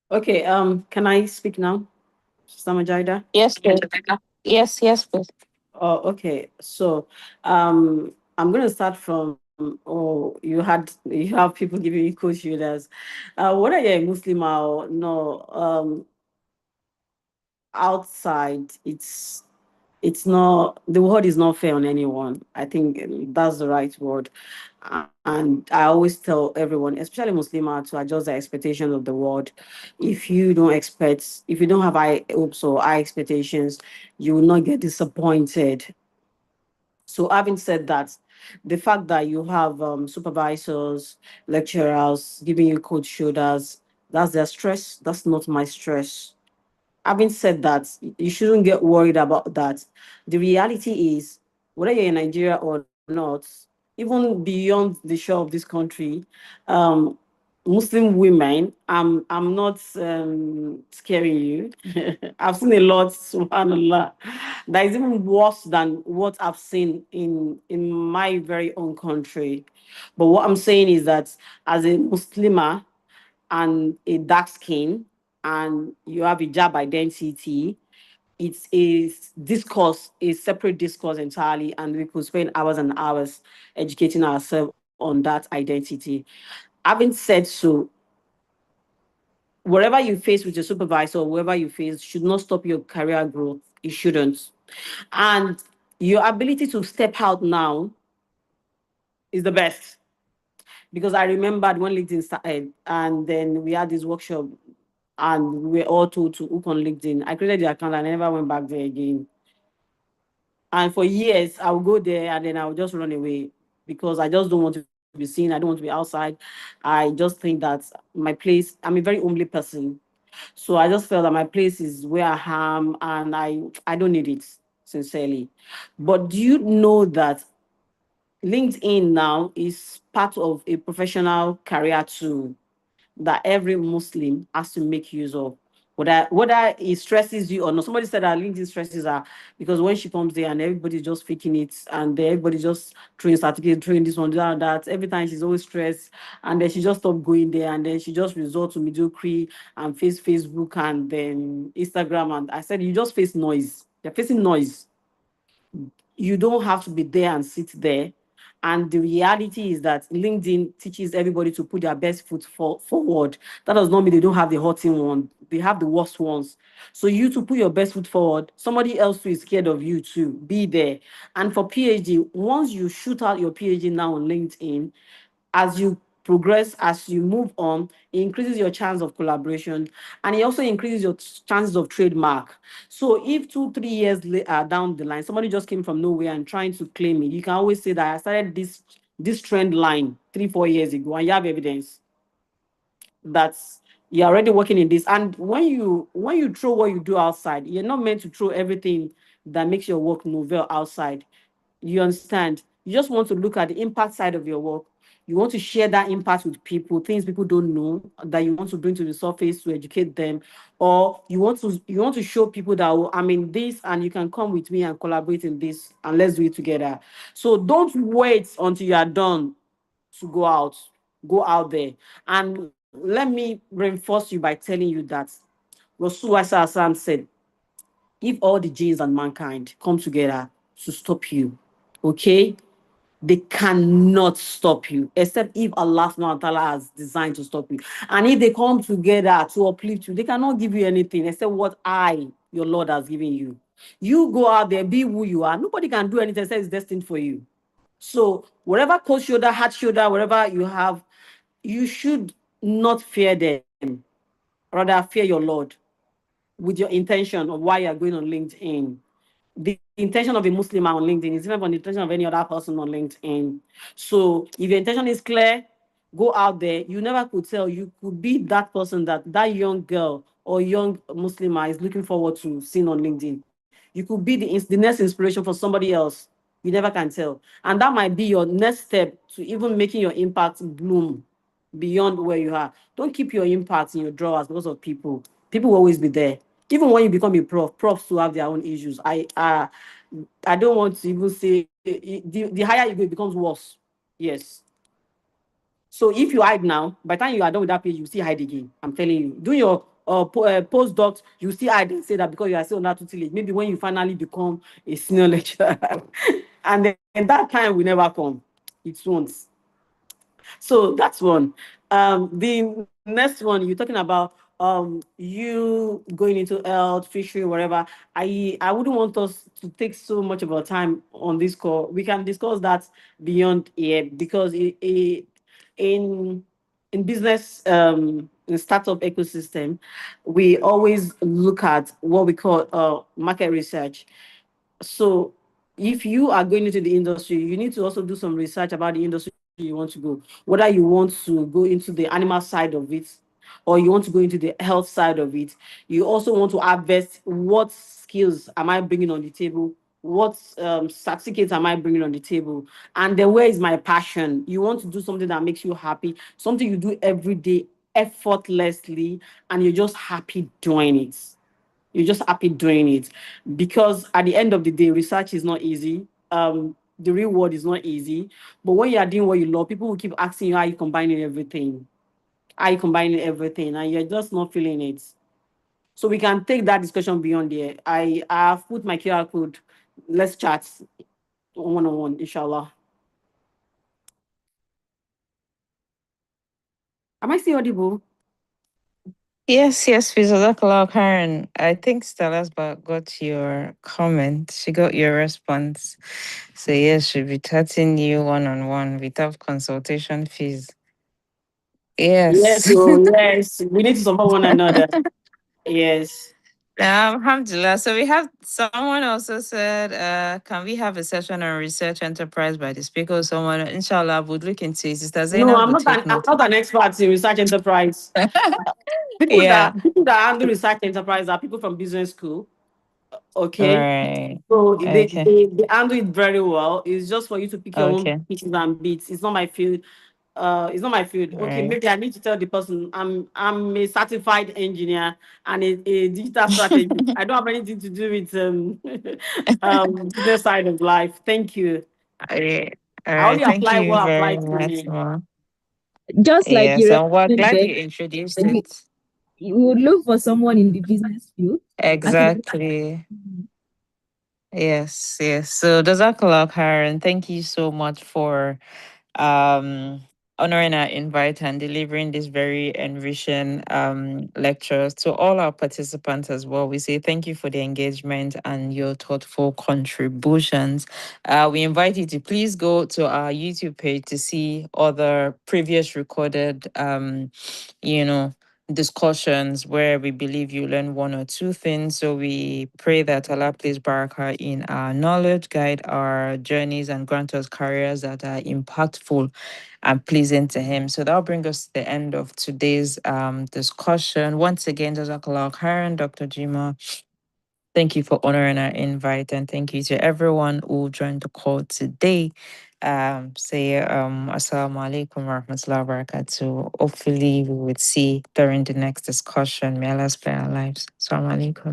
Speaker 2: Okay, can I speak now, Samajida?
Speaker 1: Yes, please. Yes, yes, please.
Speaker 2: Oh, okay. So, I'm gonna start from. Oh, you have people giving you cold shoulders. Whether you're a Muslim or no, outside, it's not, the word is not fair on anyone. I think that's the right word. And I always tell everyone, especially Muslim, to adjust the expectations of the world. If you don't have high hopes or high expectations, you will not get disappointed. So, having said that, the fact that you have supervisors, lecturers giving you cold shoulders, that's their stress. That's not my stress. Having said that, you shouldn't get worried about that. The reality is, whether you're in Nigeria or not, even beyond the shore of this country, um, Muslim women, I'm not scaring you. I've seen a lot, subhanallah, that is even worse than what I've seen in my very own country. But what I'm saying is that as a Muslimah and a dark skin, and you have a job identity, it's a discourse, a separate discourse entirely, and we could spend hours and hours educating ourselves on that identity. Having said so, whatever you face with your supervisor or whoever you face should not stop your career growth. It shouldn't. And your ability to step out now is the best. Because I remembered when LinkedIn started, and then we had this workshop, and we were all told to hook on LinkedIn. I created the account and I never went back there again. And for years, I would go there and then I would just run away because I just don't want to be seen. I don't want to be outside. I just think that my place, I'm a very homely person. So I just felt that my place is where I am, and I don't need it, sincerely. But do you know that LinkedIn now is part of a professional career tool that every Muslim has to make use of? Whether it stresses you or not. Somebody said that LinkedIn stresses her because when she comes there and everybody's just faking it, and then everybody just throwing certificate, throwing this one, that. Every time she's always stressed, and then she just stopped going there, and then she just resort to mediocrity and face Facebook and then Instagram. And I said, you just face noise. You're facing noise. You don't have to be there and sit there. And the reality is that LinkedIn teaches everybody to put their best foot forward. That does not mean they don't have the hurting one. They have the worst ones. So you to put your best foot forward, somebody else who is scared of you to be there. And for PhD, once you shoot out your PhD now on LinkedIn, as you progress, as you move on, it increases your chance of collaboration, and it also increases your chances of trademark. So if 2 3 years down the line, somebody just came from nowhere and trying to claim it, you can always say that I started this trend line 3 4 years ago, and you have evidence that you're already working in this. And when you throw what you do outside, you're not meant to throw everything that makes your work novel outside. You understand? You just want to look at the impact side of your work. You want to share that impact with people, things people don't know that you want to bring to the surface to educate them, or you want to show people that, oh, I'm in this and you can come with me and collaborate in this and let's do it together. So don't wait until you are done to go out. Go out there. And let me reinforce you by telling you that Rasulullah said, if all the jinns and mankind come together to stop you, okay, they cannot stop you except if Allah subhanahu wa ta'ala has designed to stop you. And if they come together to uplift you, they cannot give you anything except what I, your Lord, has given you. You go out there, be who you are. Nobody can do anything except it's destined for you. So whatever cold shoulder, hard shoulder, whatever you have, you should not fear them. Rather fear your Lord with your intention of why you're going on LinkedIn. The intention of a Muslim on LinkedIn is different from the intention of any other person on LinkedIn. So if your intention is clear, go out there. You never could tell. You could be that person that young girl or young Muslim is looking forward to seeing on LinkedIn. You could be the next inspiration for somebody else. You never can tell. And that might be your next step to even making your impact bloom beyond where you are. Don't keep your impact in your drawers because of people. People will always be there. Even when you become a profs to have their own issues. I don't want to even say the higher you go, it becomes worse. Yes. So if you hide now, by the time you are done with that page, you still hide again. I'm telling you. Do your postdocs, you still hide and say that because you are still on that tutelage. Maybe when you finally become a senior lecturer, and then that time will never come. It won't. So that's one. The next one you're talking about you going into health, fishery, whatever. I wouldn't want us to take so much of our time on this call. We can discuss that beyond here because in in business in startup ecosystem, we always look at what we call market research. So if you are going into the industry, you need to also do some research about the industry you want to go. Whether you want to go into the animal side of it or you want to go into the health side of it. You also want to harvest what skills am I bringing on the table? What certificates am I bringing on the table? And then where is my passion? You want to do something that makes you happy, something you do every day effortlessly, and you're just happy doing it. You're just happy doing it. Because at the end of the day, research is not easy. The real world is not easy. But when you are doing what you love, people will keep asking you how you combining everything. How you combining everything, and you're just not feeling it. So we can take that discussion beyond there. I have put my QR code. Let's chat one on one, inshallah. Am I still audible?
Speaker 1: Yes, yes, Fizzle Karen. I think Stella's got your comment. She got your response. So yes, she'll be chatting you one on one without consultation fees.
Speaker 2: Yes,
Speaker 1: Yes.
Speaker 2: so yes, we need to support one another. Yes.
Speaker 1: Alhamdulillah. So we have someone also said, can we have a session on research enterprise by the speaker? Someone, inshallah, would look into it. Sister
Speaker 2: No,
Speaker 1: Zainab would take
Speaker 2: I'm
Speaker 1: note.
Speaker 2: not an expert in research enterprise.
Speaker 1: Yeah.
Speaker 2: People that handle research enterprise are people from business school. Okay.
Speaker 1: Right.
Speaker 2: So
Speaker 1: Okay.
Speaker 2: they handle it very well. It's just for you to pick your own
Speaker 1: Okay.
Speaker 2: pieces and bits. It's not my field. It's not my field. Okay,
Speaker 1: Right.
Speaker 2: maybe I need to tell the person I'm a certified engineer and a digital strategist. I don't have anything to do with business side of life. Thank you.
Speaker 1: All right. All
Speaker 2: I
Speaker 1: right.
Speaker 2: only
Speaker 1: Thank
Speaker 2: apply
Speaker 1: you
Speaker 2: what
Speaker 1: very
Speaker 2: applies to
Speaker 1: much,
Speaker 2: me.
Speaker 1: Ma.
Speaker 4: Just like you
Speaker 1: Yes, and we're
Speaker 4: recommend
Speaker 1: glad
Speaker 4: there,
Speaker 1: you introduced
Speaker 4: you,
Speaker 1: it.
Speaker 4: you would look for someone in the business field. Academic.
Speaker 1: Exactly. Yes, yes. So Jazakallah Karen, thank you so much for um honoring our invite and delivering this very enriching lecture. To all our participants as well, we say thank you for the engagement and your thoughtful contributions. We invite you to please go to our YouTube page to see other previous recorded you know discussions where we believe you learn one or two things. So we pray that Allah places barakah in our knowledge, guide our journeys, and grant us careers that are impactful and pleasing to Him. So that'll bring us to the end of today's discussion. Once again, Jazakallah khairan, Dr. Jima. Thank you for honoring our invite, and thank you to everyone who joined the call today. Say assalamu alaikum wa rahmatullahi wa barakatuh. Hopefully we would see during the next discussion. May Allah spare our lives. Assalamu alaikum.